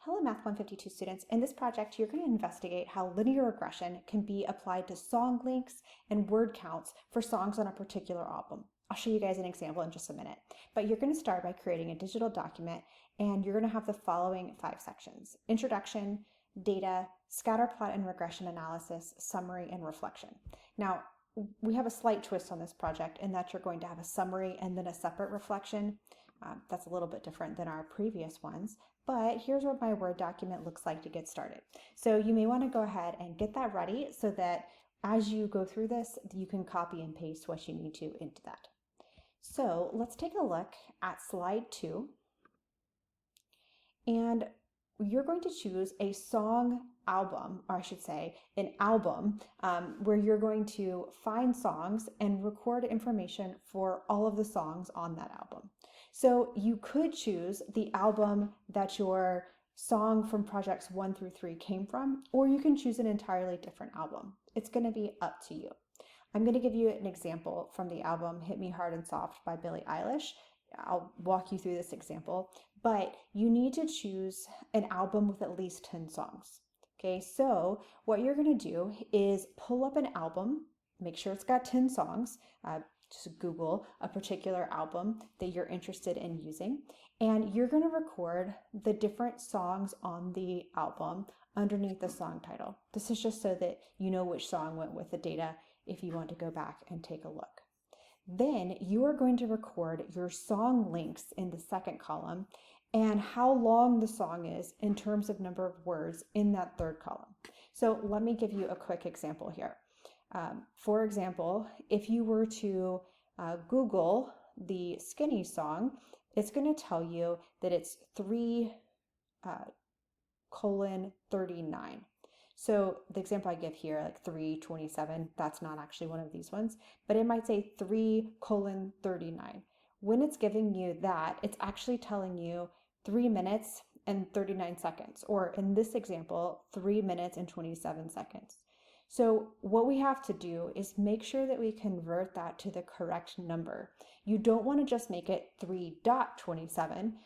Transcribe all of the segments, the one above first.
Hello Math 152 students. In this project, you're going to investigate how linear regression can be applied to song lengths and word counts for songs on a particular album. I'll show you guys an example in just a minute, but you're going to start by creating a digital document, and you're going to have the following 5 sections: introduction, data, scatter plot and regression analysis, summary, and reflection. Now, we have a slight twist on this project in that you're going to have a summary and then a separate reflection. That's a little bit different than our previous ones, but here's what my Word document looks like to get started. So you may want to go ahead and get that ready so that as you go through this, you can copy and paste what you need to into that. So let's take a look at slide 2, and you're going to choose a song album, or I should say an album, where you're going to find songs and record information for all of the songs on that album. So you could choose the album that your song from projects 1 through 3 came from, or you can choose an entirely different album. It's going to be up to you. I'm going to give you an example from the album Hit Me Hard and Soft by Billie Eilish. I'll walk you through this example, but you need to choose an album with at least 10 songs. Okay, so what you're going to do is pull up an album, make sure it's got 10 songs, just Google a particular album that you're interested in using, and you're going to record the different songs on the album underneath the song title. This is just so that you know which song went with the data if you want to go back and take a look. Then you are going to record your song lengths in the second column and how long the song is in terms of number of words in that third column. So let me give you a quick example here. For example, if you were to Google the Skinny song, it's going to tell you that it's 3:39. So the example I give here, like 3:27, that's not actually one of these ones, but it might say 3:39. When it's giving you that, it's actually telling you 3 minutes and 39 seconds, or in this example, 3 minutes and 27 seconds. So what we have to do is make sure that we convert that to the correct number. You don't want to just make it 3.27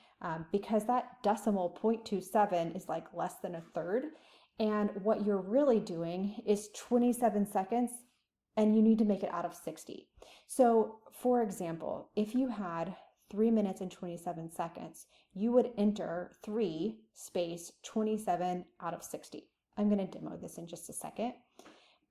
because that decimal 0.27 is like less than a third. And what you're really doing is 27 seconds, and you need to make it out of 60. So for example, if you had 3 minutes and 27 seconds, you would enter 3 space 27 out of 60. I'm going to demo this in just a second,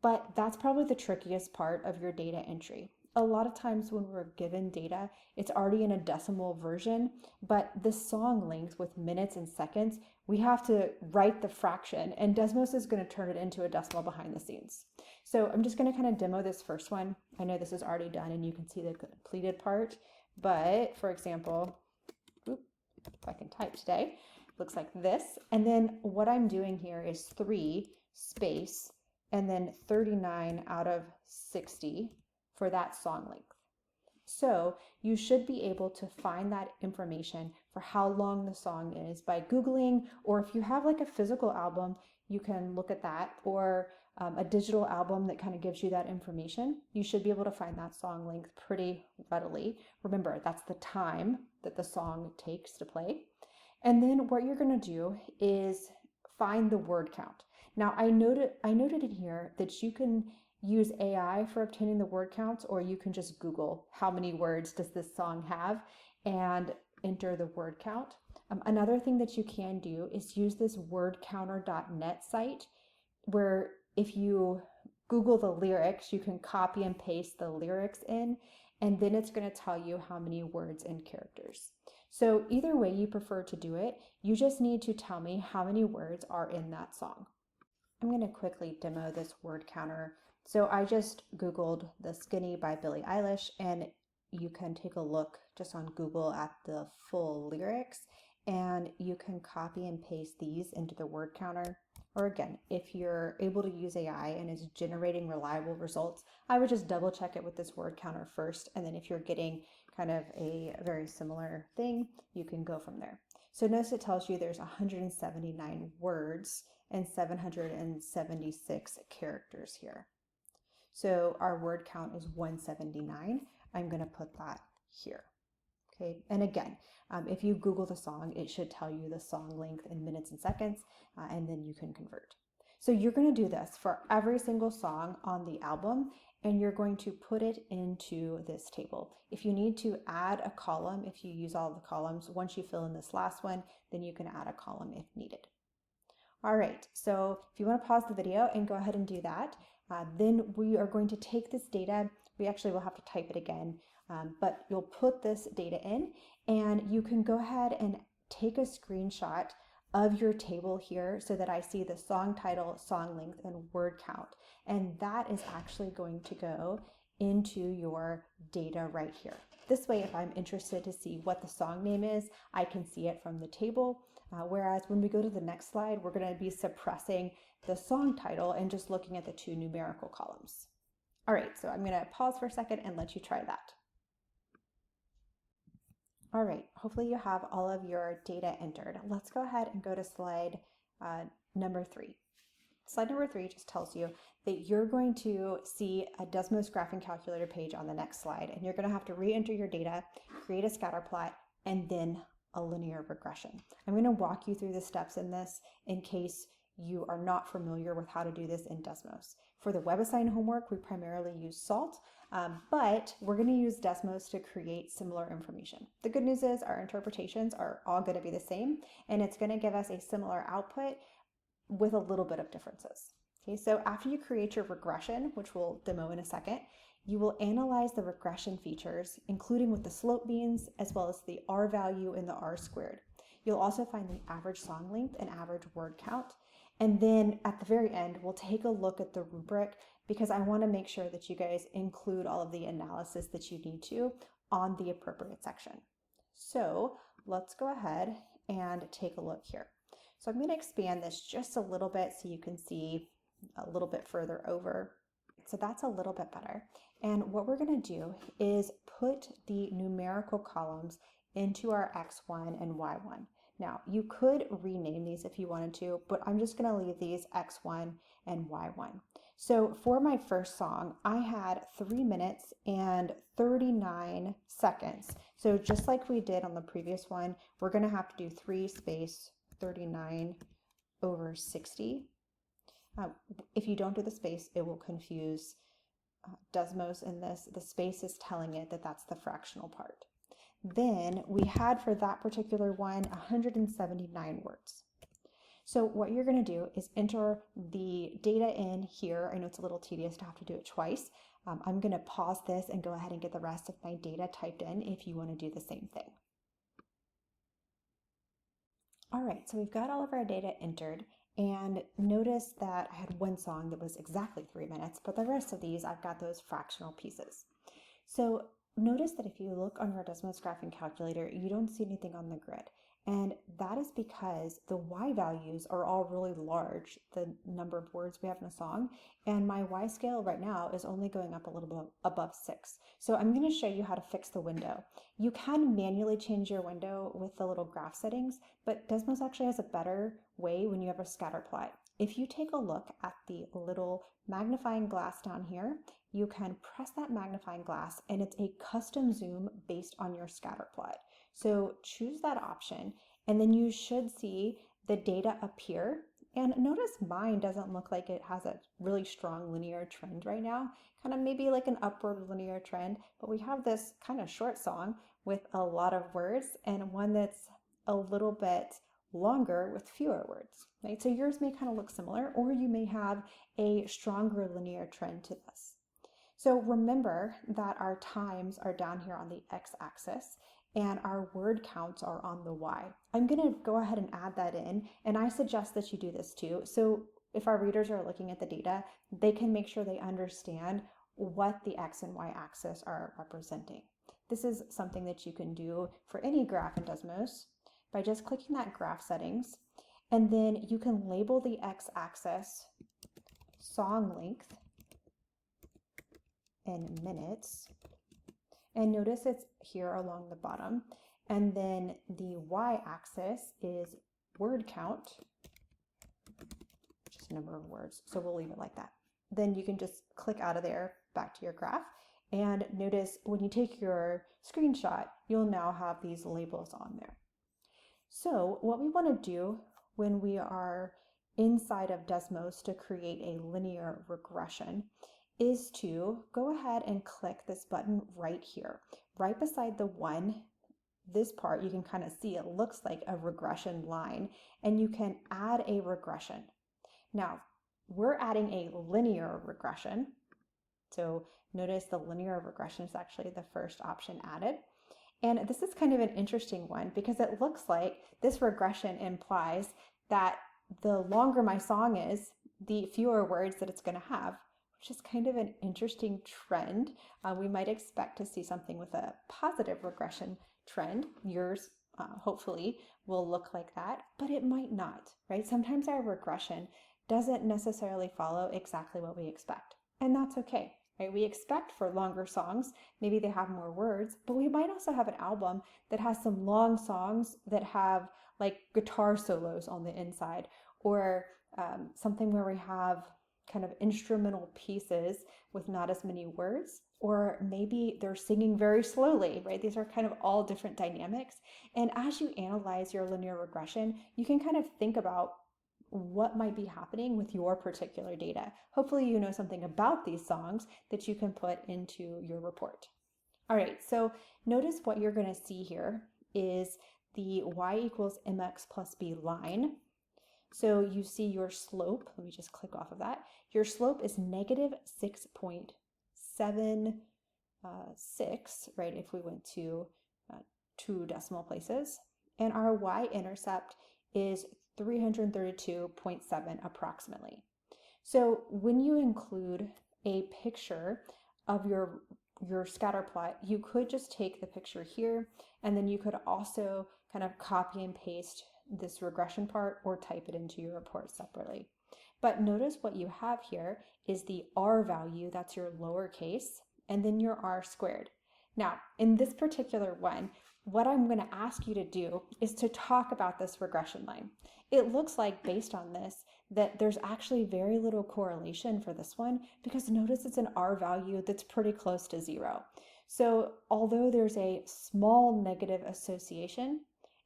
but that's probably the trickiest part of your data entry. A lot of times when we're given data, it's already in a decimal version, but the song length with minutes and seconds, we have to write the fraction, and Desmos is going to turn it into a decimal behind the scenes. So I'm just going to kind of demo this first one. I know this is already done and you can see the completed part, but for example, if I can type today, looks like this. And then what I'm doing here is 3 space and then 39 out of 60 for that song length. So you should be able to find that information for how long the song is by Googling, or if you have like a physical album, you can look at that, or a digital album that kind of gives you that information. You should be able to find that song length pretty readily. Remember, that's the time that the song takes to play. And then what you're going to do is find the word count. Now I noted in here that you can use AI for obtaining the word counts, or you can just Google how many words does this song have and enter the word count. Another thing that you can do is use this wordcounter.net site, where if you Google the lyrics, you can copy and paste the lyrics in, and then it's going to tell you how many words and characters. So either way you prefer to do it, you just need to tell me how many words are in that song. I'm going to quickly demo this word counter. So I just Googled The Skinny by Billie Eilish, and you can take a look just on Google at the full lyrics, and you can copy and paste these into the word counter. Or again, if you're able to use AI and is generating reliable results, I would just double check it with this word counter first, and then if you're getting kind of a very similar thing, you can go from there. So notice it tells you there's 179 words and 776 characters here. So our word count is 179. I'm going to put that here. Okay, and again, if you Google the song, it should tell you the song length in minutes and seconds, and then you can convert. So you're going to do this for every single song on the album, and you're going to put it into this table. If you need to add a column, if you use all the columns, once you fill in this last one, then you can add a column if needed. All right, so if you want to pause the video and go ahead and do that, then we are going to take this data. We actually will have to type it again, but you'll put this data in, and you can go ahead and take a screenshot of your table here so that I see the song title, song length, and word count. And that is actually going to go into your data right here. This way, if I'm interested to see what the song name is, I can see it from the table. Whereas when we go to the next slide, we're going to be suppressing the song title and just looking at the two numerical columns. All right, so I'm going to pause for a second and let you try that. All right, hopefully you have all of your data entered. Let's go ahead and go to slide number 3. Slide number 3 just tells you that you're going to see a Desmos graphing calculator page on the next slide, and you're going to have to re-enter your data, create a scatter plot, and then a linear regression. I'm going to walk you through the steps in this in case you are not familiar with how to do this in Desmos. For the WebAssign homework, we primarily use SALT, but we're going to use Desmos to create similar information. The good news is our interpretations are all going to be the same, and it's going to give us a similar output with a little bit of differences. Okay, so after you create your regression, which we'll demo in a second, you will analyze the regression features, including with the slope means, as well as the R value and the R squared. You'll also find the average song length and average word count. And then at the very end, we'll take a look at the rubric because I want to make sure that you guys include all of the analysis that you need to on the appropriate section. So let's go ahead and take a look here. So I'm going to expand this just a little bit so you can see a little bit further over. So that's a little bit better. And what we're going to do is put the numerical columns into our X1 and Y1. Now, you could rename these if you wanted to, but I'm just going to leave these X1 and Y1. So for my first song, I had 3 minutes and 39 seconds. So just like we did on the previous one, we're going to have to do 3 space 39 over 60. If you don't do the space, it will confuse Desmos in this. The space is telling it that that's the fractional part. Then we had for that particular one 179 words. So what you're going to do is enter the data in here. I know it's a little tedious to have to do it twice. I'm going to pause this and go ahead and get the rest of my data typed in if you want to do the same thing. All right, so we've got all of our data entered, and notice that I had one song that was exactly 3 minutes, but the rest of these, I've got those fractional pieces. So notice that if you look on your Desmos graphing calculator, you don't see anything on the grid. And that is because the Y values are all really large, the number of words we have in a song, and my Y scale right now is only going up a little bit above 6. So I'm going to show you how to fix the window. You can manually change your window with the little graph settings, but Desmos actually has a better way when you have a scatter plot. If you take a look at the little magnifying glass down here, you can press that magnifying glass and it's a custom zoom based on your scatter plot. So choose that option and then you should see the data appear. And notice mine doesn't look like it has a really strong linear trend right now, kind of maybe like an upward linear trend, but we have this kind of short song with a lot of words and one that's a little bit longer with fewer words, right? So yours may kind of look similar, or you may have a stronger linear trend to this. So remember that our times are down here on the x-axis and our word counts are on the y. I'm going to go ahead and add that in, and I suggest that you do this too. So if our readers are looking at the data, they can make sure they understand what the x and y axis are representing. This is something that you can do for any graph in Desmos by just clicking that graph settings, and then you can label the x-axis song length in minutes, and notice it's here along the bottom, and then the y-axis is word count, just number of words, so we'll leave it like that. Then you can just click out of there back to your graph, And notice when you take your screenshot, you'll now have these labels on there. So what we want to do when we are inside of Desmos to create a linear regression is to go ahead and click this button right here. Right beside the 1, this part you can kind of see it looks like a regression line, and you can add a regression. Now, we're adding a linear regression. So notice the linear regression is actually the first option added. And this is kind of an interesting one because it looks like this regression implies that the longer my song is, the fewer words that it's going to have, which is kind of an interesting trend. We might expect to see something with a positive regression trend. Yours, hopefully, will look like that, but it might not, right? Sometimes our regression doesn't necessarily follow exactly what we expect, and that's okay. Right? We expect for longer songs, maybe they have more words, but we might also have an album that has some long songs that have like guitar solos on the inside, or something where we have kind of instrumental pieces with not as many words, or maybe they're singing very slowly, right? These are kind of all different dynamics. And as you analyze your linear regression, you can kind of think about what might be happening with your particular data. Hopefully you know something about these songs that you can put into your report. All right, so notice what you're going to see here is the y equals mx plus b line. So you see your slope. Let me just click off of that. Your slope is negative 6.76, right, if we went to 2 decimal places. And our y-intercept is 332.7 approximately. So when you include a picture of your scatter plot, you could just take the picture here, and then you could also kind of copy and paste this regression part or type it into your report separately. But notice what you have here is the R value, that's your lowercase, and then your R squared. Now, in this particular one, what I'm going to ask you to do is to talk about this regression line. It looks like, based on this, that there's actually very little correlation for this one, because notice it's an R value that's pretty close to 0. So although there's a small negative association,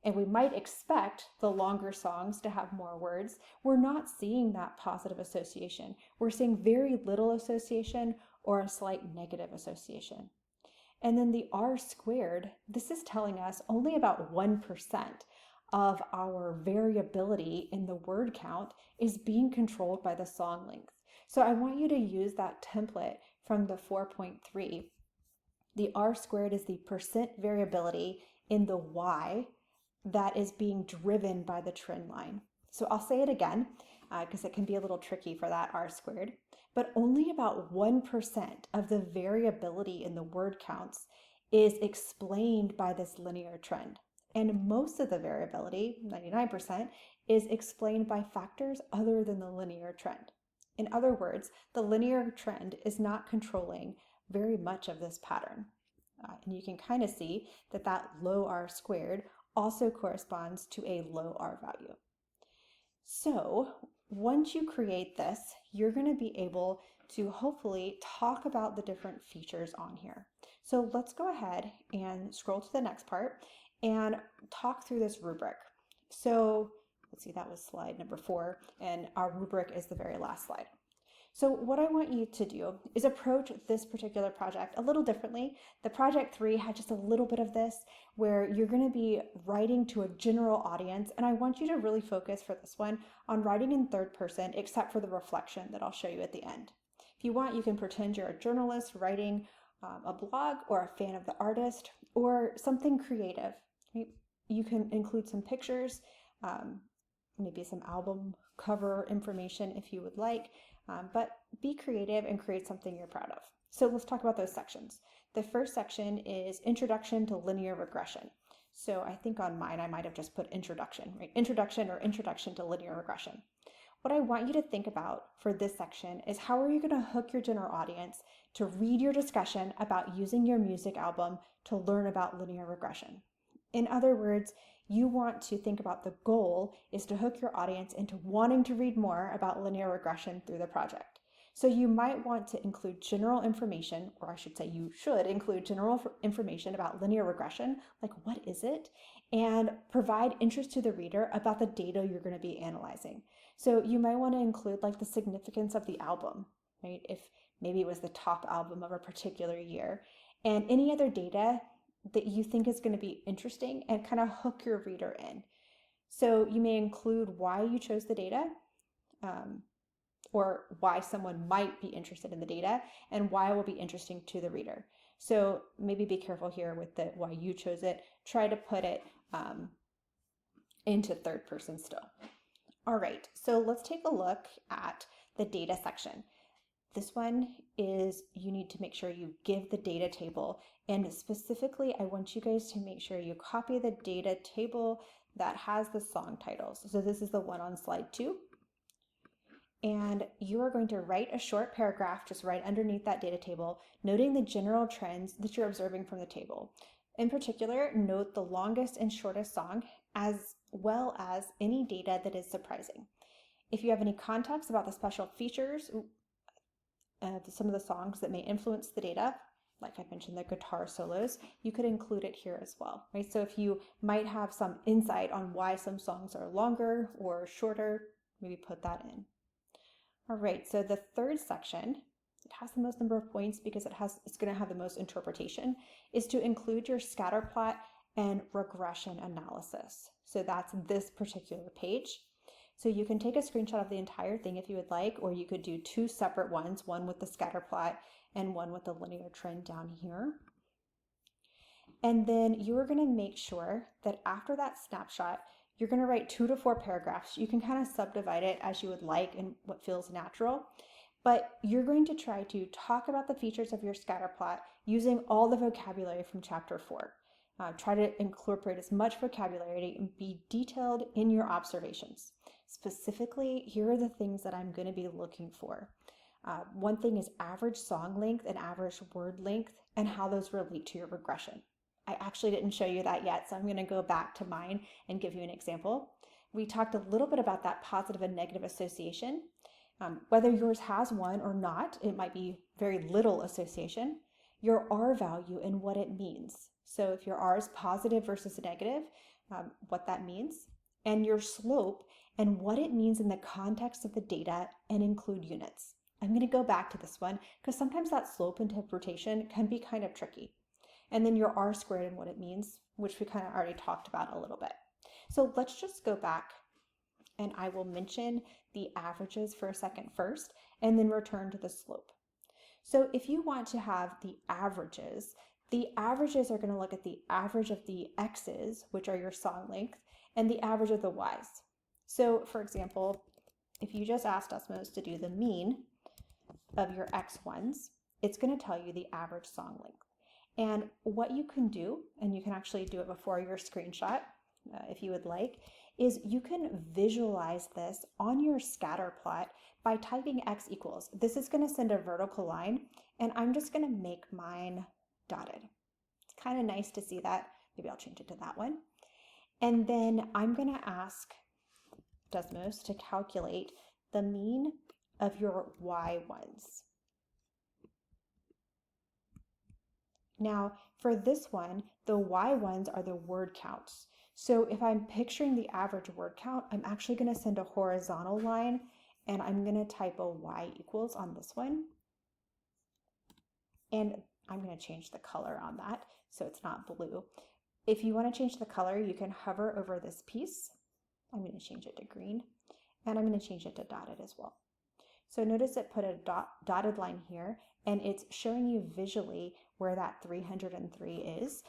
and we might expect the longer songs to have more words, we're not seeing that positive association. We're seeing very little association or a slight negative association. And then the R squared, this is telling us only about 1% of our variability in the word count is being controlled by the song length. So I want you to use that template from the 4.3. The R squared is the percent variability in the Y that is being driven by the trend line. So I'll say it again, because it can be a little tricky for that R squared, but only about 1% of the variability in the word counts is explained by this linear trend. And most of the variability, 99%, is explained by factors other than the linear trend. In other words, the linear trend is not controlling very much of this pattern. And you can kind of see that that low R squared also corresponds to a low R value. So once you create this, you're going to be able to hopefully talk about the different features on here. So let's go ahead and scroll to the next part and talk through this rubric. So let's see, that was slide number 4, and our rubric is the very last slide. So what I want you to do is approach this particular project a little differently. The project 3 had just a little bit of this where you're going to be writing to a general audience, and I want you to really focus for this one on writing in third person, except for the reflection that I'll show you at the end. If you want, you can pretend you're a journalist writing a blog, or a fan of the artist, or something creative. Right? You can include some pictures, maybe some album cover information if you would like. But be creative and create something you're proud of. So let's talk about those sections. The first section is Introduction to Linear Regression. So I think on mine I might have just put introduction, right? Introduction or Introduction to Linear Regression. What I want you to think about for this section is how are you going to hook your general audience to read your discussion about using your music album to learn about linear regression. In other words, you want to think about the goal is to hook your audience into wanting to read more about linear regression through the project. So you might want to include general information, or I should say you should include general information about linear regression, like what is it, and provide interest to the reader about the data you're going to be analyzing. So you might want to include like the significance of the album, right? If maybe it was the top album of a particular year, and any other data that you think is going to be interesting and kind of hook your reader in. So you may include why you chose the data, or why someone might be interested in the data, and why it will be interesting to the reader. So maybe be careful here with the why you chose it. Try to put it into third person still. All right, so let's take a look at the data section. This one is you need to make sure you give the data table, and specifically I want you guys to make sure you copy the data table that has the song titles. So this is the one on slide 2. And you are going to write a short paragraph just right underneath that data table, noting the general trends that you're observing from the table. In particular, note the longest and shortest song, as well as any data that is surprising. If you have any context about the special features of some of the songs that may influence the data, like I mentioned, the guitar solos, you could include it here as well, right? So if you might have some insight on why some songs are longer or shorter, maybe put that in. All right, so the third section, it has the most number of points because it's going to have the most interpretation, is to include your scatter plot and regression analysis. So that's this particular page. So you can take a screenshot of the entire thing if you would like, or you could do 2 separate ones, one with the scatter plot and one with the linear trend down here. And then you are going to make sure that after that snapshot, you're going to write 2 to 4 paragraphs. You can kind of subdivide it as you would like and what feels natural, but you're going to try to talk about the features of your scatter plot using all the vocabulary from chapter 4. Try to incorporate as much vocabulary and be detailed in your observations. Specifically, here are the things that I'm going to be looking for. One thing is average song length and average word length and how those relate to your regression. I actually didn't show you that yet, so I'm going to go back to mine and give you an example. We talked a little bit about that positive and negative association. Whether yours has one or not, it might be very little association. Your R value and what it means. So if your R is positive versus negative, what that means. And your slope and what it means in the context of the data and include units. I'm going to go back to this one because sometimes that slope interpretation can be kind of tricky. And then your R squared and what it means, which we kind of already talked about a little bit. So let's just go back and I will mention the averages for a second first and then return to the slope. So if you want to have the averages are going to look at the average of the X's, which are your song length, and the average of the Y's. So for example, if you just asked Desmos to do the mean of your X1s, it's going to tell you the average song length. And what you can do, and you can actually do it before your screenshot if you would like, is you can visualize this on your scatter plot by typing X equals. This is going to send a vertical line, and I'm just going to make mine dotted. It's kind of nice to see that. Maybe I'll change it to that one. And then I'm going to ask Desmos to calculate the mean of your Y1s. Now, for this one, the Y1s are the word counts. So if I'm picturing the average word count, I'm actually going to send a horizontal line, and I'm going to type a Y equals on this one. And I'm going to change the color on that so it's not blue. If you want to change the color, you can hover over this piece. I'm going to change it to green, and I'm going to change it to dotted as well. So notice it put a dotted line here, and it's showing you visually where that 303 is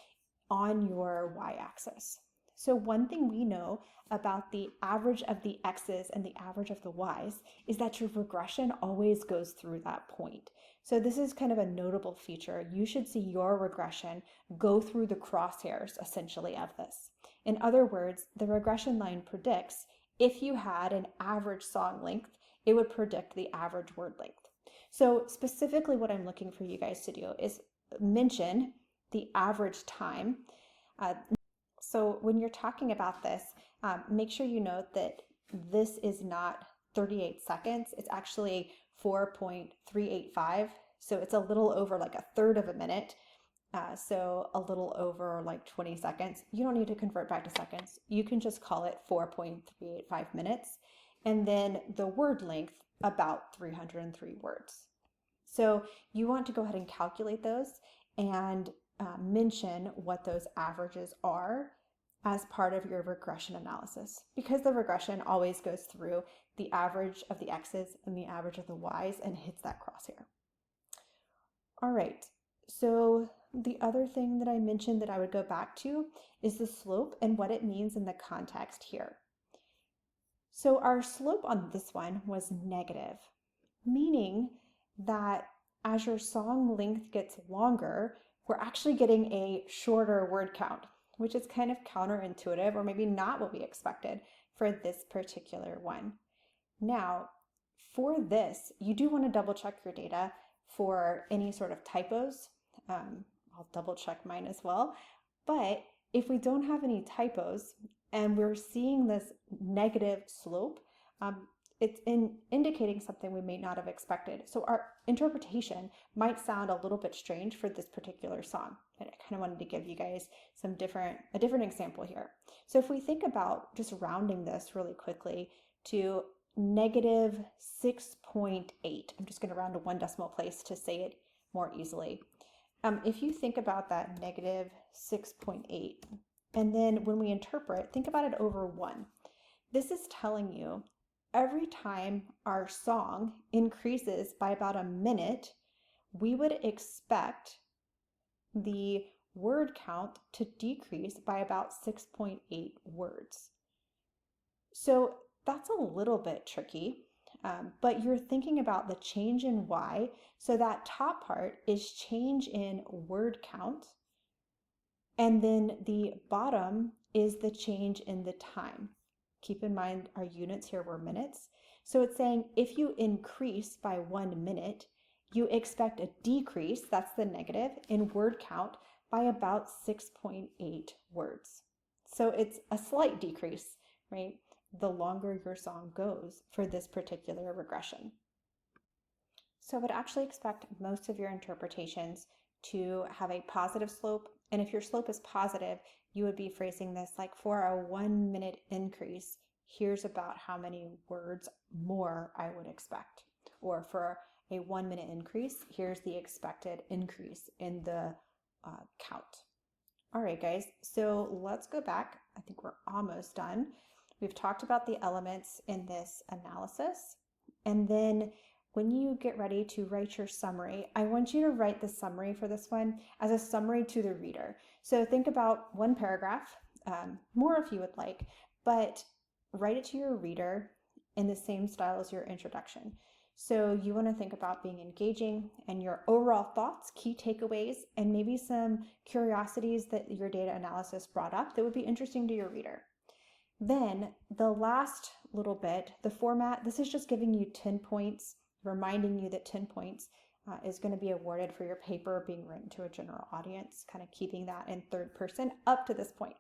on your y-axis. So one thing we know about the average of the x's and the average of the y's is that your regression always goes through that point. So this is kind of a notable feature. You should see your regression go through the crosshairs essentially of this. In other words, the regression line predicts if you had an average song length, it would predict the average word length. So specifically what I'm looking for you guys to do is mention the average time. So when you're talking about this, make sure you note that this is not 38 seconds. It's actually 4.385. So it's a little over like a third of a minute. So a little over like 20 seconds. You don't need to convert back to seconds. You can just call it 4.385 minutes. And then the word length, about 303 words. So you want to go ahead and calculate those and mention what those averages are as part of your regression analysis, because the regression always goes through the average of the x's and the average of the y's and hits that crosshair. All right, so the other thing that I mentioned that I would go back to is the slope and what it means in the context here. So our slope on this one was negative, meaning that as your song length gets longer, we're actually getting a shorter word count, which is kind of counterintuitive, or maybe not what we expected for this particular one. Now, for this, you do want to double check your data for any sort of typos. I'll double check mine as well. But if we don't have any typos and we're seeing this negative slope, it's indicating something we may not have expected. So our interpretation might sound a little bit strange for this particular song. And I kind of wanted to give you guys a different example here. So if we think about just rounding this really quickly to negative 6.8, I'm just going to round to one decimal place to say it more easily. If you think about that negative 6.8, and then when we interpret, think about it over 1. This is telling you every time our song increases by about a minute, we would expect the word count to decrease by about 6.8 words. So that's a little bit tricky, but you're thinking about the change in Y. So that top part is change in word count. And then the bottom is the change in the time. Keep in mind our units here were minutes. So it's saying if you increase by 1 minute, you expect a decrease, that's the negative, in word count by about 6.8 words. So it's a slight decrease, right? The longer your song goes for this particular regression. So I would actually expect most of your interpretations to have a positive slope. And if your slope is positive, you would be phrasing this like, for a 1 minute increase, here's about how many words more I would expect. Or for a 1 minute increase, here's the expected increase in the count. All right, guys, so let's go back. I think we're almost done. We've talked about the elements in this analysis. And then when you get ready to write your summary, I want you to write the summary for this one as a summary to the reader. So think about one paragraph, more if you would like, but write it to your reader in the same style as your introduction. So you want to think about being engaging and your overall thoughts, key takeaways, and maybe some curiosities that your data analysis brought up that would be interesting to your reader. Then the last little bit, the format, this is just giving you 10 points, reminding you that 10 points is going to be awarded for your paper being written to a general audience, kind of keeping that in third person up to this point.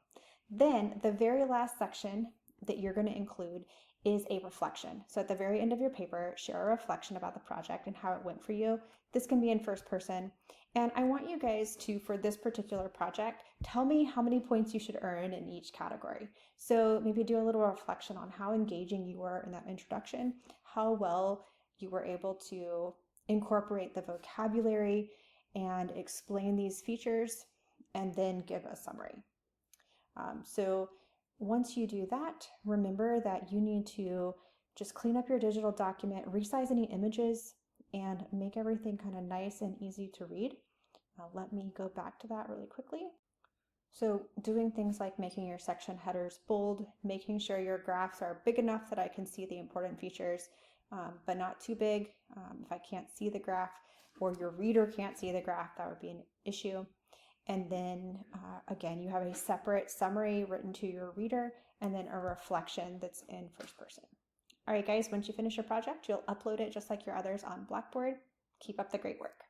Then the very last section that you're going to include is a reflection. So at the very end of your paper, share a reflection about the project and how it went for you. This can be in first person. And I want you guys to, for this particular project, tell me how many points you should earn in each category. So maybe do a little reflection on how engaging you were in that introduction, how well you were able to incorporate the vocabulary and explain these features, and then give a summary. So once you do that, remember that you need to just clean up your digital document, resize any images, and make everything kind of nice and easy to read. Let me go back to that really quickly. So doing things like making your section headers bold, making sure your graphs are big enough that I can see the important features, but not too big. If I can't see the graph or your reader can't see the graph, that would be an issue. And then again, you have a separate summary written to your reader and then a reflection that's in first person. All right, guys, once you finish your project, you'll upload it just like your others on Blackboard. Keep up the great work.